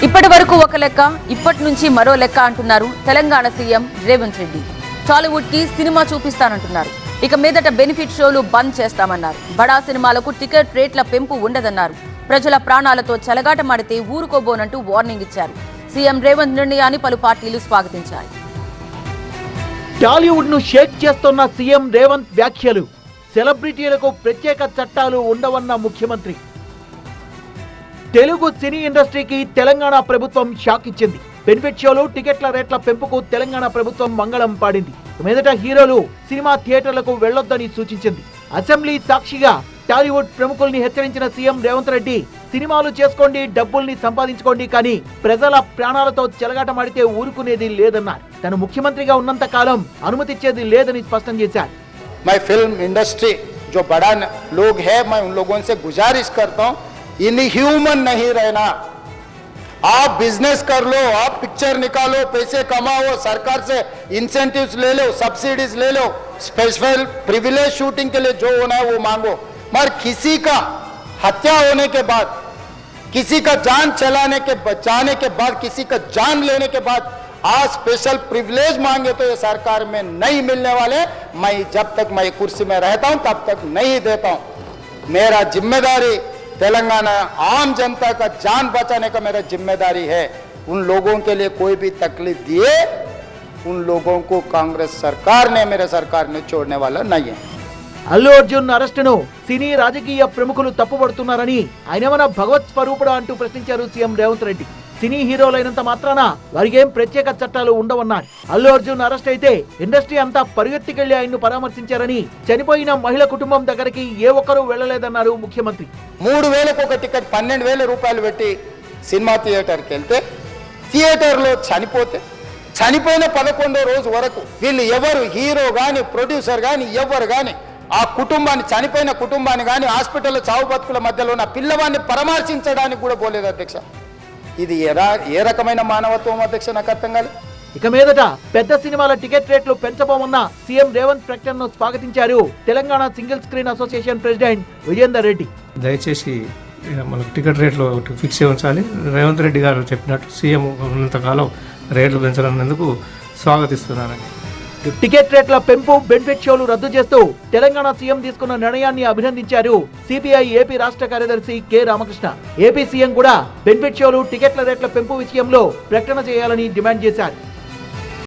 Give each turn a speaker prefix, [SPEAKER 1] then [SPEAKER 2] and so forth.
[SPEAKER 1] ఇప్పటి వరకు ఒక లెక్క, ఇప్పటి నుంచి మరో లెక్క అంటున్నారు తెలంగాణ సీఎం రేవంత్ రెడ్డి. టాలీవుడ్ కి సినిమా చూపిస్తానంటున్నారు. ఇక మీదట బెనిఫిట్ షోలు బంద్ చేస్తామన్నారు. బడా సినిమాలకు టికెట్ రేట్ల పెంపు ఉండదన్నారు. ప్రజల ప్రాణాలతో చెలగాటమాడితే ఊరుకోబోనంటూ వార్నింగ్ ఇచ్చారు. సీఎం రేవంత్ నిర్ణయాన్ని పలు పార్టీలు స్వాగతించాయి.
[SPEAKER 2] టాలీవుడ్ ను షేక్ చేస్తున్న సీఎం రేవంత్ వ్యాఖ్యలు. సెలబ్రిటీలకు ప్రత్యేక చట్టాలు ఉండవన్న ముఖ్యమంత్రి. తెలుగు సినీ ఇండస్ట్రీకి తెలంగాణ ప్రభుత్వం షాక్ ఇచ్చింది. బెనిఫిట్ షోలు, టికెట్ల రేట్ల పెంపుకు తెలంగాణ ప్రభుత్వం మంగళం పాడింది. మీదట హీరోలు సినిమా థియేటర్లకు వెళ్లొద్దని సూచించింది. అసెంబ్లీ సాక్షిగా టాలీవుడ్ ప్రముఖుల్ని హెచ్చరించిన సీఎం రేవంత్ రెడ్డి, సినిమాలు చేసుకోండి, డబ్బుల్ని సంపాదించుకోండి, కానీ ప్రజల ప్రాణాలతో చెలగాటమాడితే ఊరుకునేది లేదన్నారు. తను ముఖ్యమంత్రిగా ఉన్నంత కాలం అనుమతిచ్చేది లేదని స్పష్టం చేశారు.
[SPEAKER 3] मैं फिल्म इंडस्ट्री जो बड़ा लोग है, मैं उन लोगों से गुजारिश करता हूं, इनह्यूमन नहीं रहना। आप बिजनेस कर लो, आप पिक्चर निकालो, पैसे कमाओ, सरकार से इंसेंटिव्स ले लो, सब्सिडीज ले लो, स्पेशल प्रिविलेज शूटिंग के लिए जो होना है वो मांगो, मगर किसी का हत्या होने के बाद, किसी का जान चलाने के बचाने के बाद, किसी का जान लेने के बाद आज स्पेशल प्रिविलेज मांगे तो ये सरकार में नहीं मिलने वाले। मैं जब तक मैं कुर्सी में रहता हूं तब तक नहीं देता हूं। मेरा जिम्मेदारी तेलंगाना आम जनता का जान बचाने का मेरा जिम्मेदारी है। उन लोगों के लिए कोई भी तकलीफ दिए, उन लोगों को कांग्रेस सरकार ने, मेरे सरकार ने छोड़ने वाला नहीं है।
[SPEAKER 2] అల్లు అర్జున్ అరెస్టును సినీ రాజకీయ ప్రముఖులు తప్పుపడుతున్నారని, ఆయనేమన్నా భగవత్ స్వరూపుడా అంటూ ప్రశ్నించారు సీఎం రేవంత్ రెడ్డి. సినీ హీరోలైనంత మాత్రాన వారికేం ప్రత్యేక చట్టాలు ఉండవన్నారు. అల్లు అర్జున్ అరెస్ట్ అయితే ఇండస్ట్రీ అంతా పరిగెత్తికెళ్లి ఆయన్ను పరామర్శించారని, చనిపోయిన మహిళ కుటుంబం దగ్గరికి ఏ ఒక్కరూ వెళ్లలేదన్నారు ముఖ్యమంత్రి.
[SPEAKER 3] 3000 ఒక టికెట్ 12,000 రూపాయలు పెట్టి సినిమా థియేటర్కి వెళ్తే, థియేటర్లో చనిపోయిన 11వ రోజు వరకు వీళ్ళు ఎవరు, హీరో గాని, ప్రొడ్యూసర్ గాని, ఎవరు గాని ఆ కుటుంబాన్ని, చనిపోయిన కుటుంబాన్ని గాని, హాస్పిటల్లో చావు బతుకుల మధ్యలో ఉన్న పిల్లవాడిని పరామర్శించడానికి కూడా పోలేదు అధ్యక్ష. ఇది ఏ రకమైన మానవత్వం అధ్యక్ష, నాకు అర్థం కాలేదు.
[SPEAKER 2] ఇక మీదట పెద్ద సినిమాల టికెట్ రేట్లు పెంచబోమన్న సీఎం రేవంత్ ప్రకటనను స్వాగతించారు Telangana single screen association president Vijender Reddy.
[SPEAKER 4] దయచేసి మనకు టికెట్ రేట్లు ఫిక్స్ ఉంచాలి. రేవంత్ రెడ్డి గారు చెప్పినట్టు సీఎం ఉన్నంతకాలం రేట్లు పెంచనందుకు స్వాగతిస్తున్నానని.
[SPEAKER 2] టికెట్ రేట్ల పెంపు, బెనిఫిట్ షోలు రద్దు చేస్తూ తెలంగాణ సీఎం తీసుకున్న నిర్ణయాన్ని అభినందించారు సిపిఐ ఏపీ రాష్ట్ర కార్యదర్శి కె రామకృష్ణ. ఏపీ సీఎం కూడా బెనిఫిట్ షోలు, టికెట్ల రేట్ల పెంపు విషయంలో ప్రకటన చేయాలని డిమాండ్ చేశారు.